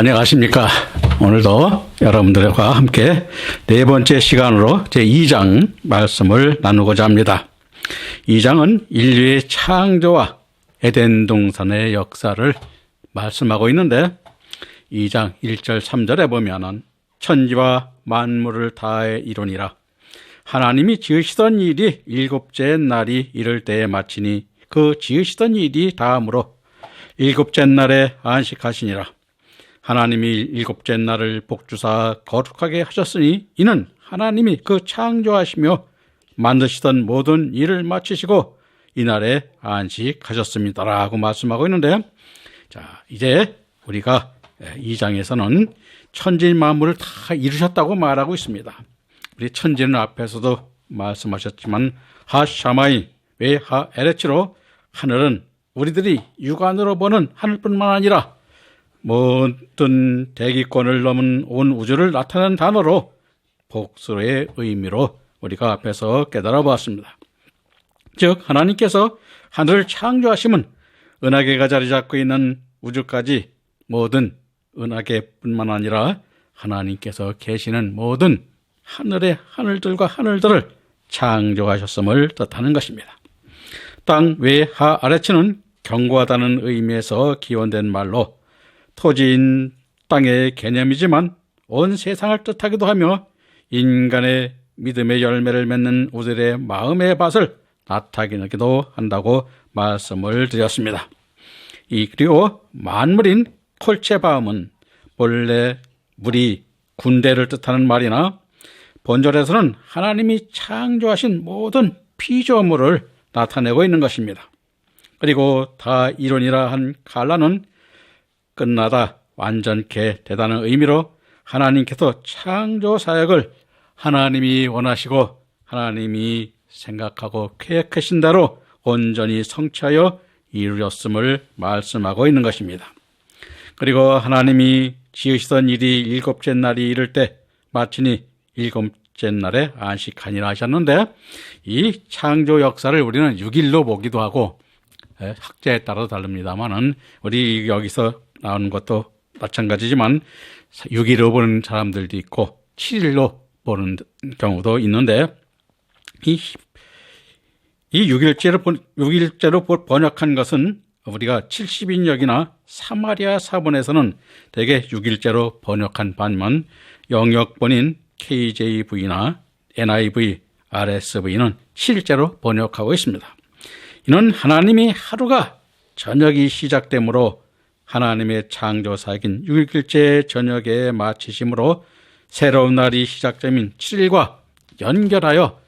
안녕하십니까. 오늘도 여러분들과 함께 네 번째 시간으로 제2장 말씀을 나누고자 합니다. 2장은 인류의 창조와 에덴 동산의 역사를 말씀하고 있는데 2장 1절 3절에 보면은 천지와 만물을 다해 이루니라. 하나님이 지으시던 일이 일곱째 날이 이를 때에 마치니 그 지으시던 일이 다음으로 일곱째 날에 안식하시니라. 하나님이 일곱째 날을 복주사 거룩하게 하셨으니 이는 하나님이 그 창조하시며 만드시던 모든 일을 마치시고 이날에 안식하셨습니다 라고 말씀하고 있는데, 자, 이제 우리가 이 장에서는 천지 만물을 다 이루셨다고 말하고 있습니다. 우리 천지는 앞에서도 말씀하셨지만 하샤마이 왜 하에레치로 하늘은 우리들이 육안으로 보는 하늘뿐만 아니라 모든 대기권을 넘은 온 우주를 나타내는 단어로 복수의 의미로 우리가 앞에서 깨달아 보았습니다. 즉 하나님께서 하늘을 창조하심은 은하계가 자리 잡고 있는 우주까지 모든 은하계뿐만 아니라 하나님께서 계시는 모든 하늘의 하늘들과 하늘들을 창조하셨음을 뜻하는 것입니다. 땅 외 하 아래치는 견고하다는 의미에서 기원된 말로 토지인 땅의 개념이지만 온 세상을 뜻하기도 하며 인간의 믿음의 열매를 맺는 우리들의 마음의 밭을 나타내기도 한다고 말씀을 드렸습니다. 그리고 만물인 콜체바움은 본래 물이 군대를 뜻하는 말이나 본절에서는 하나님이 창조하신 모든 피조물을 나타내고 있는 것입니다. 그리고 다 이론이라 한 갈라는 끝나다, 완전케 되다는 의미로 하나님께서 창조 사역을 하나님이 원하시고 하나님이 생각하고 계획하신 대로 온전히 성취하여 이루었음을 말씀하고 있는 것입니다. 그리고 하나님이 지으시던 일이 일곱째 날이 이를 때 마치니 일곱째 날에 안식하니라 하셨는데, 이 창조 역사를 우리는 6일로 보기도 하고 학자에 따라 다릅니다만은 우리 여기서 나오는 것도 마찬가지지만 6일로 보는 사람들도 있고 7일로 보는 경우도 있는데, 이 6일째로 번역한 것은 우리가 70인역이나 사마리아 사본에서는 대개 6일째로 번역한 반면 영역본인 KJV나 NIV, RSV는 7일째로 번역하고 있습니다. 이는 하나님이 하루가 저녁이 시작되므로 하나님의 창조 사역인 6일째 저녁에 마치심으로 새로운 날이 시작점인 7일과 연결하여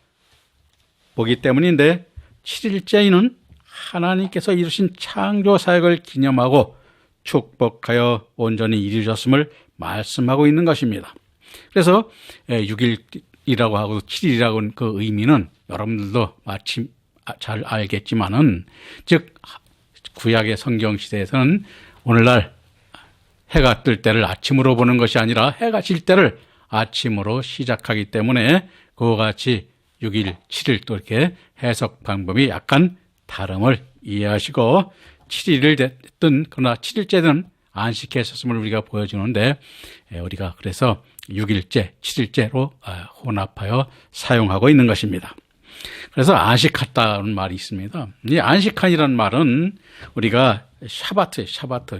보기 때문인데, 7일째는 하나님께서 이루신 창조 사역을 기념하고 축복하여 온전히 이루셨음을 말씀하고 있는 것입니다. 그래서 6일이라고 하고 7일이라고 그 의미는 여러분들도 마침 잘 알겠지만은, 즉 구약의 성경 시대에서는 오늘날 해가 뜰 때를 아침으로 보는 것이 아니라 해가 질 때를 아침으로 시작하기 때문에 그와 같이 6일, 7일 또 이렇게 해석 방법이 약간 다름을 이해하시고 7일을 됐든 그러나 7일째는 안식했었음을 우리가 보여주는데, 우리가 그래서 6일째, 7일째로 혼합하여 사용하고 있는 것입니다. 그래서 안식했다는 말이 있습니다. 이 안식한이라는 말은 우리가 샤바트.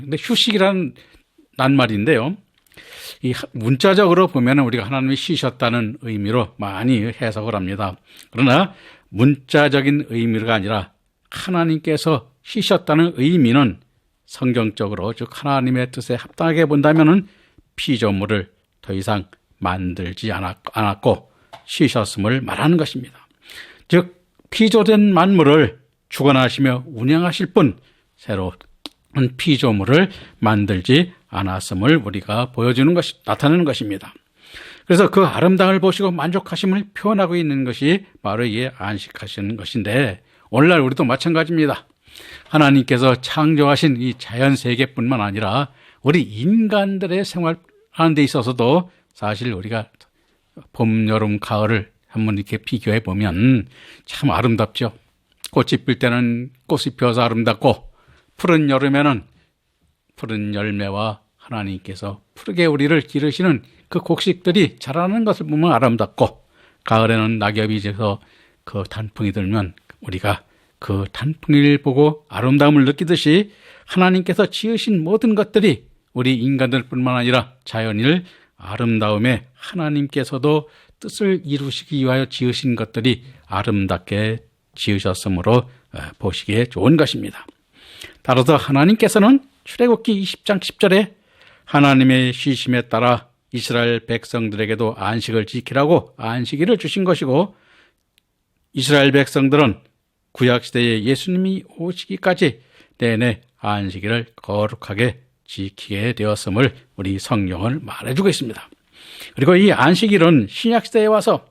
근데 휴식이라는 낱말인데요. 이 문자적으로 보면 우리가 하나님이 쉬셨다는 의미로 많이 해석을 합니다. 그러나 문자적인 의미가 아니라 하나님께서 쉬셨다는 의미는 성경적으로, 즉 하나님의 뜻에 합당하게 본다면은 피조물을 더 이상 만들지 않았고 쉬셨음을 말하는 것입니다. 즉 피조된 만물을 주관하시며 운영하실 뿐 새로운 피조물을 만들지 않았음을 우리가 보여주는 것이, 나타내는 것입니다. 그래서 그 아름다움을 보시고 만족하심을 표현하고 있는 것이 바로 이 안식하시는 것인데, 오늘날 우리도 마찬가지입니다. 하나님께서 창조하신 이 자연 세계뿐만 아니라 우리 인간들의 생활하는 데 있어서도 사실 우리가 봄, 여름, 가을을 한번 이렇게 비교해 보면 참 아름답죠. 꽃이 필 때는 꽃이 피어서 아름답고 푸른 여름에는 푸른 열매와 하나님께서 푸르게 우리를 기르시는 그 곡식들이 자라는 것을 보면 아름답고, 가을에는 낙엽이 져서 그 단풍이 들면 우리가 그 단풍을 보고 아름다움을 느끼듯이 하나님께서 지으신 모든 것들이 우리 인간들뿐만 아니라 자연일 아름다움에 하나님께서도 뜻을 이루시기 위하여 지으신 것들이 아름답게 지으셨으므로 보시기에 좋은 것입니다. 따라서 하나님께서는 출애굽기 20장 10절에 하나님의 쉬심에 따라 이스라엘 백성들에게도 안식을 지키라고 안식일을 주신 것이고, 이스라엘 백성들은 구약시대에 예수님이 오시기까지 내내 안식일을 거룩하게 지키게 되었음을 우리 성경을 말해주고 있습니다. 그리고 이 안식일은 신약시대에 와서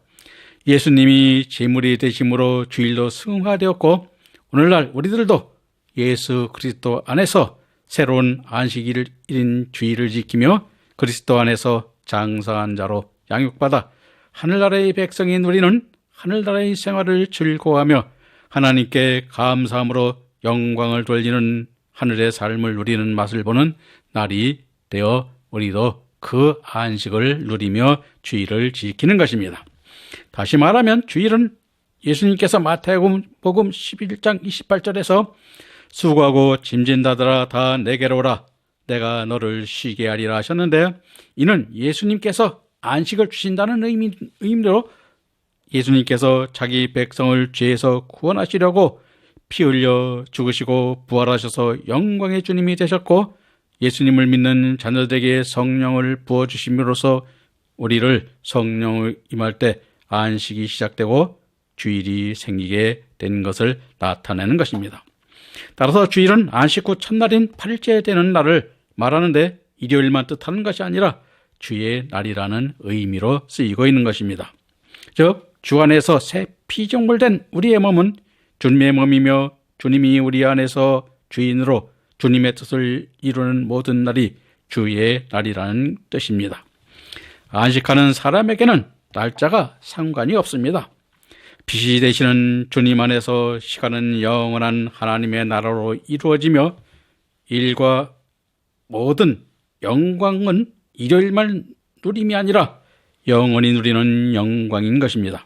예수님이 제물이 되심으로 주일로 승화되었고, 오늘날 우리들도 예수 그리스도 안에서 새로운 안식일인 주일을 지키며 그리스도 안에서 장사한 자로 양육받아 하늘나라의 백성인 우리는 하늘나라의 생활을 즐거워하며 하나님께 감사함으로 영광을 돌리는 하늘의 삶을 누리는 맛을 보는 날이 되어 우리도 그 안식을 누리며 주일을 지키는 것입니다. 다시 말하면 주일은 예수님께서 마태복음 11장 28절에서 수고하고 짐진 자들아 다 내게로 오라 내가 너를 쉬게 하리라 하셨는데, 이는 예수님께서 안식을 주신다는 의미로 예수님께서 자기 백성을 죄에서 구원하시려고 피 흘려 죽으시고 부활하셔서 영광의 주님이 되셨고, 예수님을 믿는 자녀들에게 성령을 부어주심으로써 우리를 성령을 임할 때 안식이 시작되고 주일이 생기게 된 것을 나타내는 것입니다. 따라서 주일은 안식 후 첫날인 8일째 되는 날을 말하는데 일요일만 뜻하는 것이 아니라 주의 날이라는 의미로 쓰이고 있는 것입니다. 즉 주 안에서 새 피조물된 우리의 몸은 주님의 몸이며 주님이 우리 안에서 주인으로 주님의 뜻을 이루는 모든 날이 주의 날이라는 뜻입니다. 안식하는 사람에게는 날짜가 상관이 없습니다. 빛이 되시는 주님 안에서 시간은 영원한 하나님의 나라로 이루어지며 일과 모든 영광은 일요일만 누림이 아니라 영원히 누리는 영광인 것입니다.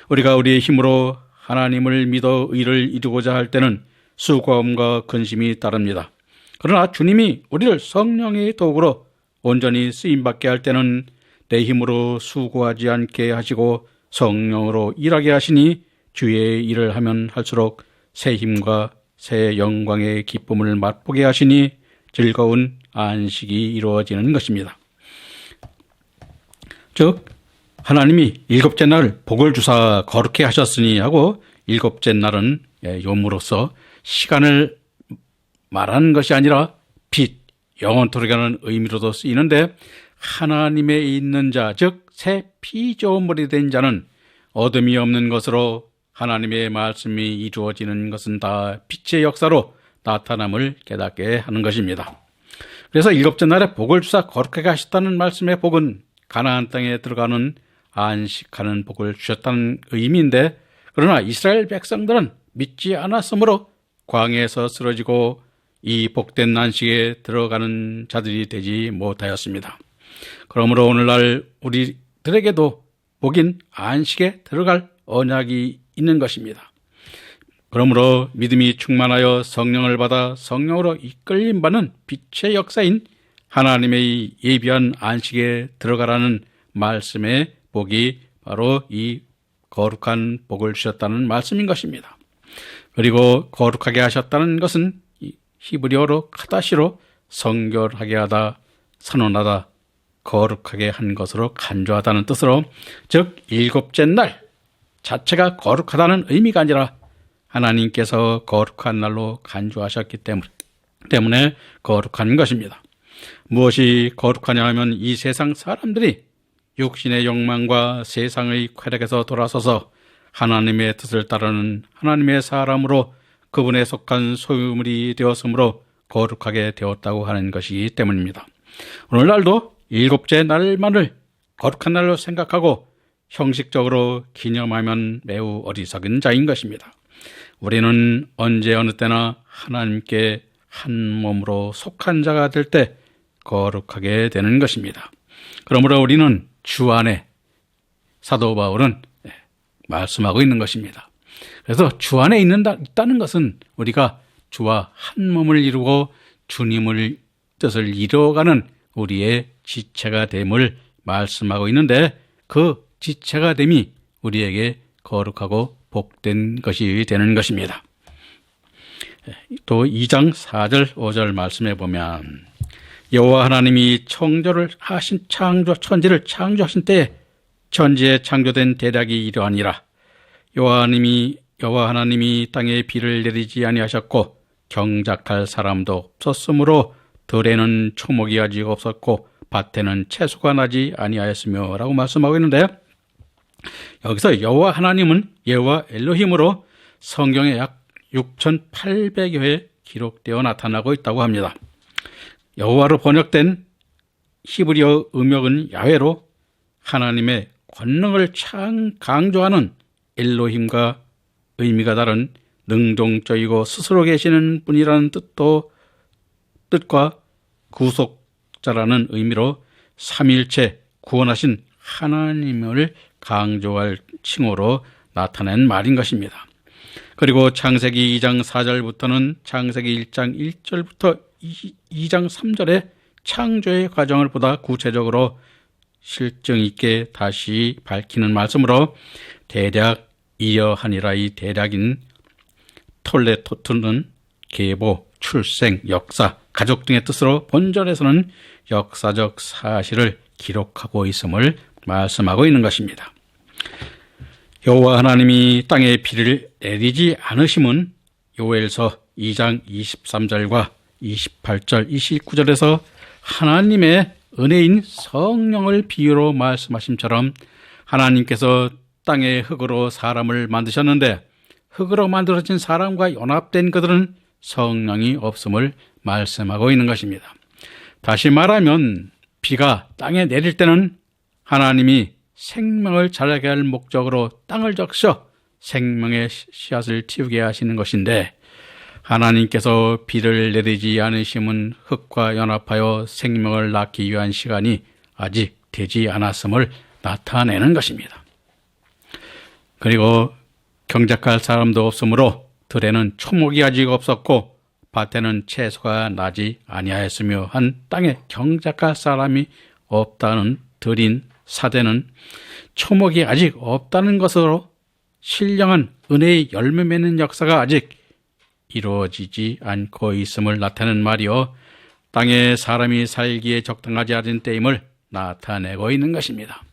우리가 우리의 힘으로 하나님을 믿어 의를 이루고자 할 때는 수고함과 근심이 따릅니다. 그러나 주님이 우리를 성령의 도구로 온전히 쓰임받게 할 때는 내 힘으로 수고하지 않게 하시고 성령으로 일하게 하시니 주의 일을 하면 할수록 새 힘과 새 영광의 기쁨을 맛보게 하시니 즐거운 안식이 이루어지는 것입니다. 즉 하나님이 일곱째 날을 복을 주사 거룩해 하셨으니 하고, 일곱째 날은 요무로서 시간을 말하는 것이 아니라 빛, 영원토록 하는 의미로도 쓰이는데, 하나님에 있는 자, 즉 새 피조물이 된 자는 어둠이 없는 것으로 하나님의 말씀이 이루어지는 것은 다 빛의 역사로 나타남을 깨닫게 하는 것입니다. 그래서 일곱째 날에 복을 주사 거룩하게 하셨다는 말씀의 복은 가나안 땅에 들어가는 안식하는 복을 주셨다는 의미인데, 그러나 이스라엘 백성들은 믿지 않았으므로 광야에서 쓰러지고 이 복된 안식에 들어가는 자들이 되지 못하였습니다. 그러므로 오늘날 우리들에게도 복인 안식에 들어갈 언약이 있는 것입니다. 그러므로 믿음이 충만하여 성령을 받아 성령으로 이끌림 받는 빛의 역사인 하나님의 예비한 안식에 들어가라는 말씀의 복이 바로 이 거룩한 복을 주셨다는 말씀인 것입니다. 그리고 거룩하게 하셨다는 것은 히브리어로 카다시로 성결하게 하다, 선언하다, 거룩하게 한 것으로 간주하다는 뜻으로, 즉 일곱째 날 자체가 거룩하다는 의미가 아니라 하나님께서 거룩한 날로 간주하셨기 때문에 거룩한 것입니다. 무엇이 거룩하냐 하면 이 세상 사람들이 육신의 욕망과 세상의 쾌락에서 돌아서서 하나님의 뜻을 따르는 하나님의 사람으로 그분에 속한 소유물이 되었으므로 거룩하게 되었다고 하는 것이기 때문입니다. 오늘날도 일곱째 날만을 거룩한 날로 생각하고 형식적으로 기념하면 매우 어리석은 자인 것입니다. 우리는 언제 어느 때나 하나님께 한 몸으로 속한 자가 될 때 거룩하게 되는 것입니다. 그러므로 우리는 주 안에 사도 바울은 말씀하고 있는 것입니다. 그래서 주 안에 있다는 것은 우리가 주와 한 몸을 이루고 주님을 뜻을 이루어가는 우리의 지체가 됨을 말씀하고 있는데, 그 지체가 됨이 우리에게 거룩하고 복된 것이 되는 것입니다. 또 2장 4절 5절 말씀해 보면, 여호와 하나님이 천지를 창조하신 때에 천지에 창조된 대략이 이러하니라. 여호와 하나님이 땅에 비를 내리지 아니하셨고 경작할 사람도 없었으므로 들에는 초목이 아직 없었고 밭에는 채소가 나지 아니하였으며 라고 말씀하고 있는데, 여기서 여호와 하나님은 여호와 엘로힘으로 성경에 약 6,800여 회 기록되어 나타나고 있다고 합니다. 여호와로 번역된 히브리어 음역은 야훼로 하나님의 권능을 강조하는 엘로힘과 의미가 다른 능동적이고 스스로 계시는 분이라는 뜻과 구속자라는 의미로 삼위일체 구원하신 하나님을 강조할 칭호로 나타낸 말인 것입니다. 그리고 창세기 2장 4절부터는 창세기 1장 1절부터 2장 3절의 창조의 과정을 보다 구체적으로 실증 있게 다시 밝히는 말씀으로, 대략 이러하니라. 이 대략인 톨레토트는 계보, 출생, 역사, 가족 등의 뜻으로 본절에서는 역사적 사실을 기록하고 있음을 말씀하고 있는 것입니다. 여호와 하나님이 땅에 비를 내리지 않으심은 요엘서 2장 23절과 28절, 29절에서 하나님의 은혜인 성령을 비유로 말씀하심처럼, 하나님께서 땅의 흙으로 사람을 만드셨는데 흙으로 만들어진 사람과 연합된 그들은 성령이 없음을 말씀하고 있는 것입니다. 다시 말하면 비가 땅에 내릴 때는 하나님이 생명을 자라게 할 목적으로 땅을 적셔 생명의 씨앗을 틔우게 하시는 것인데, 하나님께서 비를 내리지 않으심은 흙과 연합하여 생명을 낳기 위한 시간이 아직 되지 않았음을 나타내는 것입니다. 그리고 경작할 사람도 없으므로 들에는 초목이 아직 없었고 밭에는 채소가 나지 아니하였으며 한 땅에 경작할 사람이 없다는 들인 사대는 초목이 아직 없다는 것으로 신령한 은혜의 열매 맺는 역사가 아직 이루어지지 않고 있음을 나타내는 말이요, 땅에 사람이 살기에 적당하지 않은 때임을 나타내고 있는 것입니다.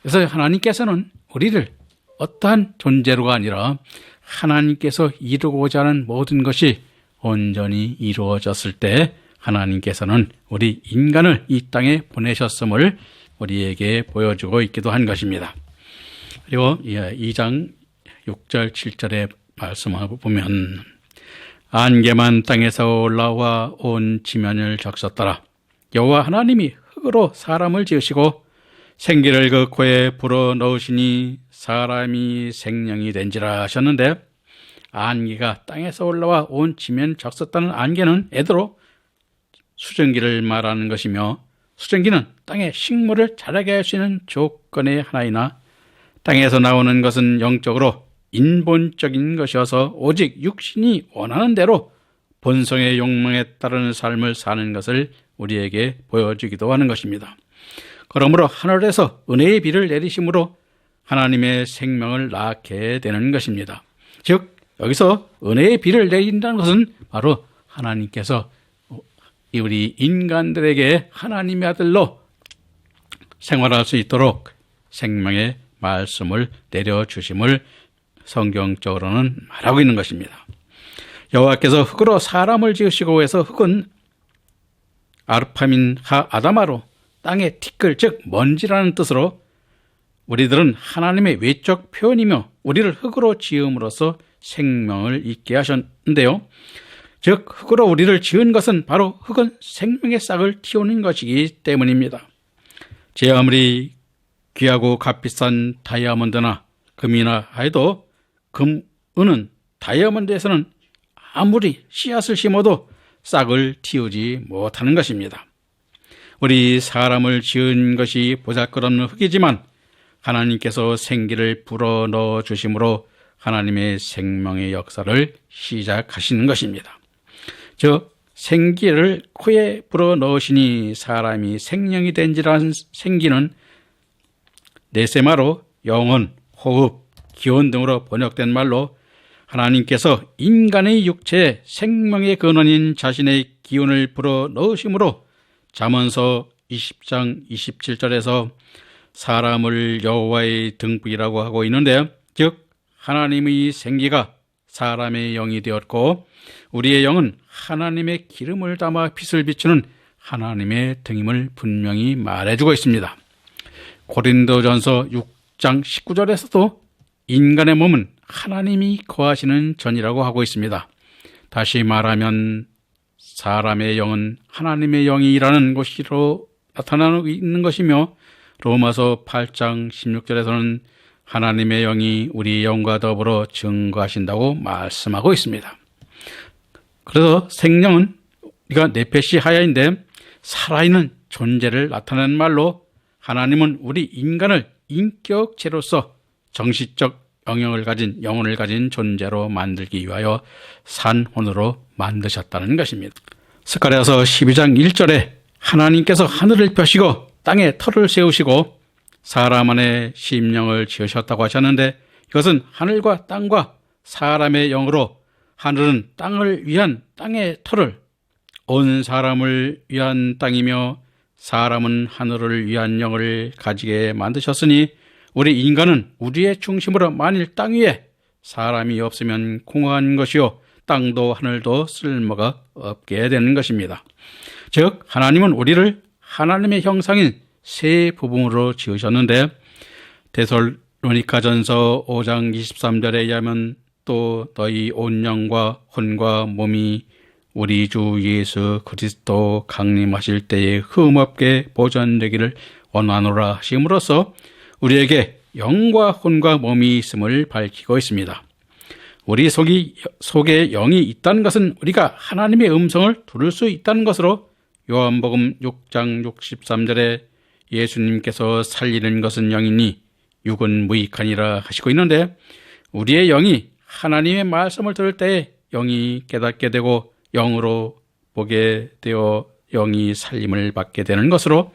그래서 하나님께서는 우리를 어떠한 존재로가 아니라 하나님께서 이루고자 하는 모든 것이 온전히 이루어졌을 때 하나님께서는 우리 인간을 이 땅에 보내셨음을 우리에게 보여주고 있기도 한 것입니다. 그리고 2장 6절 7절의 말씀을 보면, 안개만 땅에서 올라와 온 지면을 적셨더라. 여호와 하나님이 흙으로 사람을 지으시고 생기를 그 코에 불어넣으시니 사람이 생명이 된지라 하셨는데, 안개가 땅에서 올라와 온 지면 적셨다는 안개는 애도로 수증기를 말하는 것이며, 수증기는 땅에 식물을 자라게 할 수 있는 조건의 하나이나 땅에서 나오는 것은 영적으로 인본적인 것이어서 오직 육신이 원하는 대로 본성의 욕망에 따르는 삶을 사는 것을 우리에게 보여주기도 하는 것입니다. 그러므로 하늘에서 은혜의 비를 내리심으로 하나님의 생명을 낳게 되는 것입니다. 즉 여기서 은혜의 비를 내린다는 것은 바로 하나님께서 우리 인간들에게 하나님의 아들로 생활할 수 있도록 생명의 말씀을 내려주심을 성경적으로는 말하고 있는 것입니다. 여호와께서 흙으로 사람을 지으시고 해서 흙은 아르파민 하 아다마로 땅의 티끌 즉 먼지라는 뜻으로 우리들은 하나님의 외적 표현이며 우리를 흙으로 지음으로써 생명을 있게 하셨는데요. 즉 흙으로 우리를 지은 것은 바로 흙은 생명의 싹을 틔우는 것이기 때문입니다. 제 아무리 귀하고 값비싼 다이아몬드나 금이나 해도 은은 다이아몬드에서는 아무리 씨앗을 심어도 싹을 틔우지 못하는 것입니다. 우리 사람을 지은 것이 보잘것없는 흙이지만 하나님께서 생기를 불어넣어 주심으로 하나님의 생명의 역사를 시작하시는 것입니다. 즉 생기를 코에 불어넣으시니 사람이 생명이 된지란 생기는 네세마로 영혼, 호흡, 기원 등으로 번역된 말로 하나님께서 인간의 육체에 생명의 근원인 자신의 기운을 불어넣으심으로 잠언서 20장 27절에서 사람을 여호와의 등불이라고 하고 있는데, 즉 하나님의 생기가 사람의 영이 되었고 우리의 영은 하나님의 기름을 담아 빛을 비추는 하나님의 등임을 분명히 말해주고 있습니다. 고린도전서 6장 19절에서도 인간의 몸은 하나님이 거하시는 전이라고 하고 있습니다. 다시 말하면 사람의 영은 하나님의 영이라는 것으로 나타나고 있는 것이며, 로마서 8장 16절에서는 하나님의 영이 우리 영과 더불어 증거하신다고 말씀하고 있습니다. 그래서 생명은 우리가 네페시 하야인데 살아있는 존재를 나타내는 말로 하나님은 우리 인간을 인격체로서 정신적 영역을 가진 영혼을 가진 존재로 만들기 위하여 산혼으로 만드셨다는 것입니다. 스가랴서 12장 1절에 하나님께서 하늘을 펴시고 땅에 터를 세우시고 사람 안에 심령을 지으셨다고 하셨는데, 이것은 하늘과 땅과 사람의 영으로 하늘은 땅을 위한 땅의 터를, 온 사람을 위한 땅이며 사람은 하늘을 위한 영을 가지게 만드셨으니 우리 인간은 우리의 중심으로 만일 땅 위에 사람이 없으면 공허한 것이요 땅도 하늘도 쓸모가 없게 되는 것입니다. 즉 하나님은 우리를 하나님의 형상인 세 부분으로 지으셨는데, 데살로니가전서 5장 23절에 의하면 또 너희 온 영과 혼과 몸이 우리 주 예수 그리스도 강림하실 때에 흠없게 보존되기를 원하노라 하심으로써 우리에게 영과 혼과 몸이 있음을 밝히고 있습니다. 우리 속에 영이 있다는 것은 우리가 하나님의 음성을 들을 수 있다는 것으로 요한복음 6장 63절에 예수님께서 살리는 것은 영이니 육은 무익하니라 하시고 있는데, 우리의 영이 하나님의 말씀을 들을 때에 영이 깨닫게 되고 영으로 보게 되어 영이 살림을 받게 되는 것으로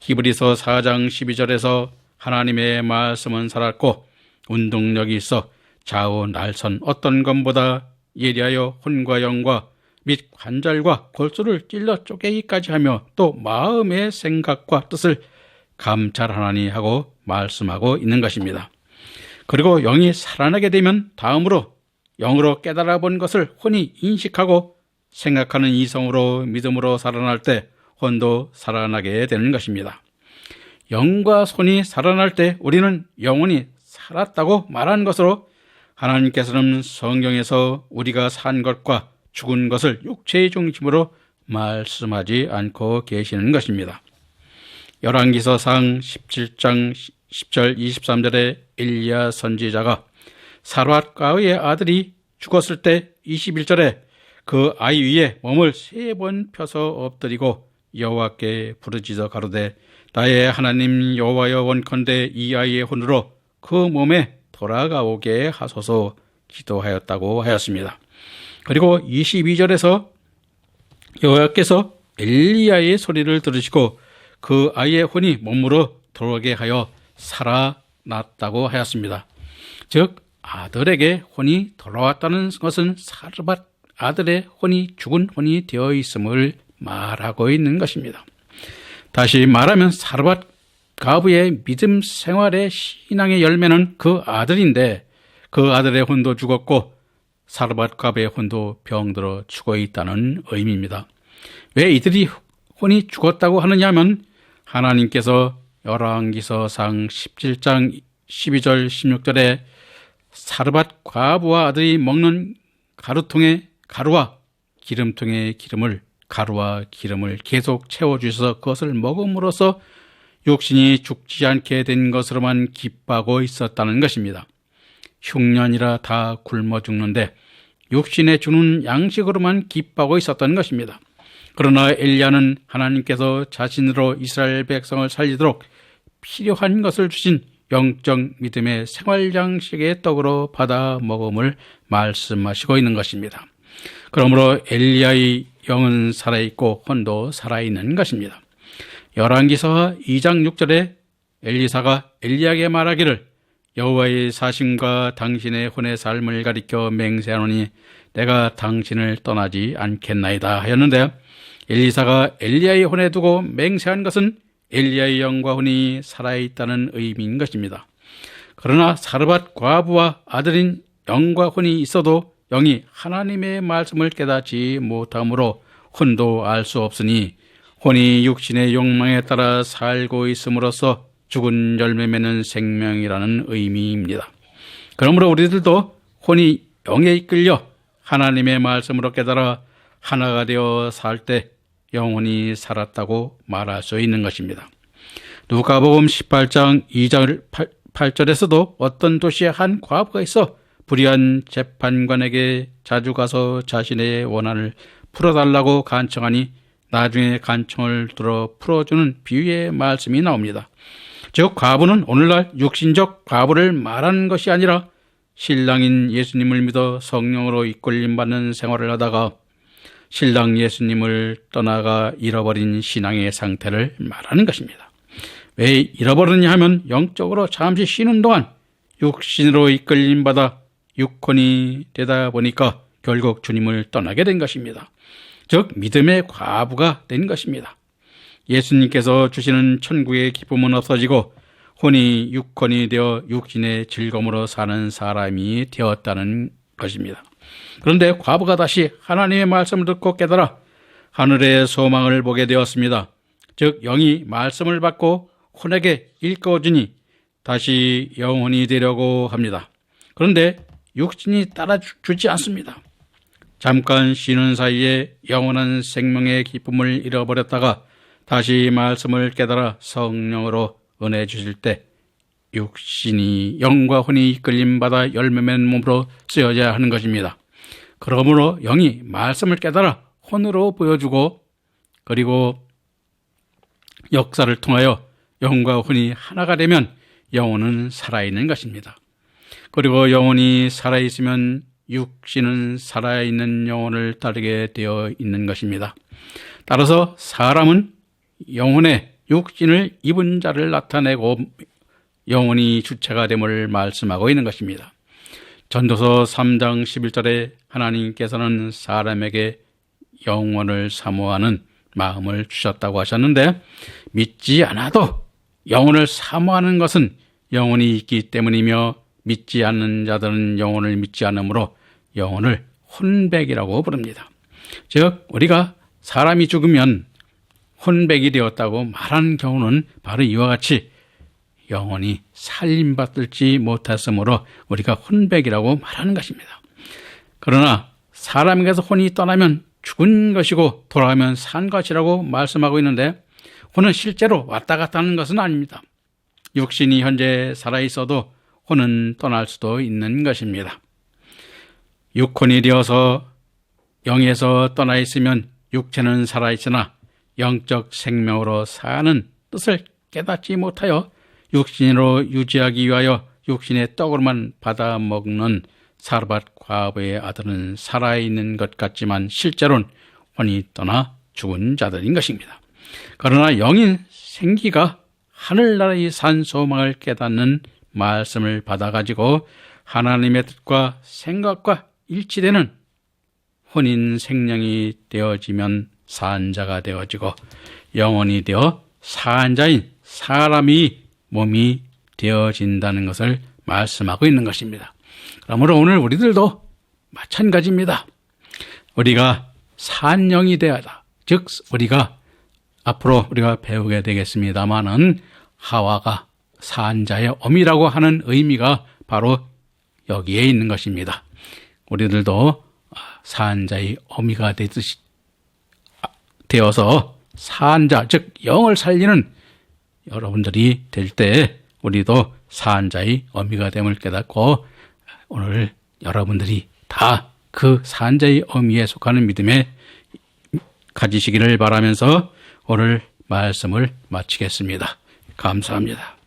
히브리서 4장 12절에서 하나님의 말씀은 살았고 운동력이 있어 좌우 날선 어떤 것보다 예리하여 혼과 영과 및 관절과 골수를 찔러 쪼개기까지 하며 또 마음의 생각과 뜻을 감찰하나니 하고 말씀하고 있는 것입니다. 그리고 영이 살아나게 되면 다음으로 영으로 깨달아 본 것을 혼이 인식하고 생각하는 이성으로 믿음으로 살아날 때 혼도 살아나게 되는 것입니다. 영과 손이 살아날 때 우리는 영혼이 살았다고 말하는 것으로 하나님께서는 성경에서 우리가 산 것과 죽은 것을 육체의 중심으로 말씀하지 않고 계시는 것입니다. 열왕기서상 17장 10절 23절에 엘리야 선지자가 사르밧가의 아들이 죽었을 때 21절에 그 아이 위에 몸을 3번 펴서 엎드리고 여호와께 부르짖어 가로되 나의 하나님 여호와여 원컨대 이 아이의 혼으로 그 몸에 돌아가오게 하소서 기도하였다고 하였습니다. 그리고 22절에서 여호와께서 엘리야의 소리를 들으시고 그 아이의 혼이 몸으로 들어오게 하여 살아났다고 하였습니다. 즉 아들에게 혼이 돌아왔다는 것은 사르밧 아들의 혼이 죽은 혼이 되어 있음을 말하고 있는 것입니다. 다시 말하면 사르밧 가부의 믿음 생활의 신앙의 열매는 그 아들인데 그 아들의 혼도 죽었고 사르밧 가부의 혼도 병들어 죽어 있다는 의미입니다. 왜 이들이 혼이 죽었다고 하느냐 하면 하나님께서 열왕기서상 17장 12절 16절에 사르밧 과부와 아들이 먹는 가루통에 가루와 기름통에 가루와 기름을 계속 채워주셔서 그것을 먹음으로써 육신이 죽지 않게 된 것으로만 기뻐하고 있었다는 것입니다. 흉년이라 다 굶어 죽는데 육신에 주는 양식으로만 기뻐하고 있었던 것입니다. 그러나 엘리야는 하나님께서 자신으로 이스라엘 백성을 살리도록 필요한 것을 주신 영적 믿음의 생활 양식의 떡으로 받아 먹음을 말씀하시고 있는 것입니다. 그러므로 엘리야의 영은 살아있고 혼도 살아있는 것입니다. 열왕기서 2장 6절에 엘리사가 엘리야에게 말하기를 여호와의 사심과 당신의 혼의 삶을 가리켜 맹세하노니 내가 당신을 떠나지 않겠나이다 하였는데, 엘리사가 엘리야의 혼에 두고 맹세한 것은 엘리야의 영과 혼이 살아있다는 의미인 것입니다. 그러나 사르밧 과부와 아들인 영과 혼이 있어도 영이 하나님의 말씀을 깨닫지 못하므로 혼도 알 수 없으니 혼이 육신의 욕망에 따라 살고 있음으로써 죽은 열매 맺는 생명이라는 의미입니다. 그러므로 우리들도 혼이 영에 이끌려 하나님의 말씀으로 깨달아 하나가 되어 살 때 영혼이 살았다고 말할 수 있는 것입니다. 누가복음 18장 2절 8절에서도 어떤 도시에 한 과부가 있어 불의한 재판관에게 자주 가서 자신의 원한을 풀어달라고 간청하니 나중에 간청을 들어 풀어주는 비유의 말씀이 나옵니다. 즉 과부는 오늘날 육신적 과부를 말하는 것이 아니라 신랑인 예수님을 믿어 성령으로 이끌림받는 생활을 하다가 신랑 예수님을 떠나가 잃어버린 신앙의 상태를 말하는 것입니다. 왜 잃어버렸냐 하면 영적으로 잠시 쉬는 동안 육신으로 이끌림받아 육혼이 되다 보니까 결국 주님을 떠나게 된 것입니다. 즉 믿음의 과부가 된 것입니다. 예수님께서 주시는 천국의 기쁨은 없어지고 혼이 육혼이 되어 육신의 즐거움으로 사는 사람이 되었다는 것입니다. 그런데 과부가 다시 하나님의 말씀을 듣고 깨달아 하늘의 소망을 보게 되었습니다. 즉 영이 말씀을 받고 혼에게 일깨워주니 다시 영혼이 되려고 합니다. 그런데 육신이 따라주지 않습니다. 잠깐 쉬는 사이에 영원한 생명의 기쁨을 잃어버렸다가 다시 말씀을 깨달아 성령으로 은혜 주실 때 육신이 영과 혼이 이끌림받아 열매 맺는 몸으로 쓰여져야 하는 것입니다. 그러므로 영이 말씀을 깨달아 혼으로 보여주고 그리고 역사를 통하여 영과 혼이 하나가 되면 영혼은 살아있는 것입니다. 그리고 영혼이 살아있으면 육신은 살아있는 영혼을 따르게 되어 있는 것입니다. 따라서 사람은 영혼의 육신을 입은 자를 나타내고 영혼이 주체가 됨을 말씀하고 있는 것입니다. 전도서 3장 11절에 하나님께서는 사람에게 영혼을 사모하는 마음을 주셨다고 하셨는데, 믿지 않아도 영혼을 사모하는 것은 영혼이 있기 때문이며 믿지 않는 자들은 영혼을 믿지 않으므로 영혼을 혼백이라고 부릅니다. 즉 우리가 사람이 죽으면 혼백이 되었다고 말하는 경우는 바로 이와 같이 영혼이 살림받지 못했으므로 우리가 혼백이라고 말하는 것입니다. 그러나 사람에게서 혼이 떠나면 죽은 것이고 돌아가면 산 것이라고 말씀하고 있는데, 혼은 실제로 왔다 갔다 하는 것은 아닙니다. 육신이 현재 살아있어도 혼은 떠날 수도 있는 것입니다. 육혼이 되어서 영에서 떠나 있으면 육체는 살아있으나 영적 생명으로 사는 뜻을 깨닫지 못하여 육신으로 유지하기 위하여 육신의 떡으로만 받아 먹는 사르밧 과부의 아들은 살아있는 것 같지만 실제로는 혼이 떠나 죽은 자들인 것입니다. 그러나 영인 생기가 하늘나라의 산 소망을 깨닫는 말씀을 받아가지고 하나님의 뜻과 생각과 일치되는 혼인 생명이 되어지면 산자가 되어지고 영혼이 되어 산자인 사람이 몸이 되어진다는 것을 말씀하고 있는 것입니다. 그러므로 오늘 우리들도 마찬가지입니다. 우리가 산영이 되어라. 즉 우리가 앞으로 우리가 배우게 되겠습니다마는 하와가 산자의 어미라고 하는 의미가 바로 여기에 있는 것입니다. 우리들도 산자의 어미가 되어서 산자, 즉 영을 살리는 여러분들이 될 때 우리도 산자의 어미가 됨을 깨닫고 오늘 여러분들이 다 그 산자의 어미에 속하는 믿음의 가지시기를 바라면서 오늘 말씀을 마치겠습니다. 감사합니다.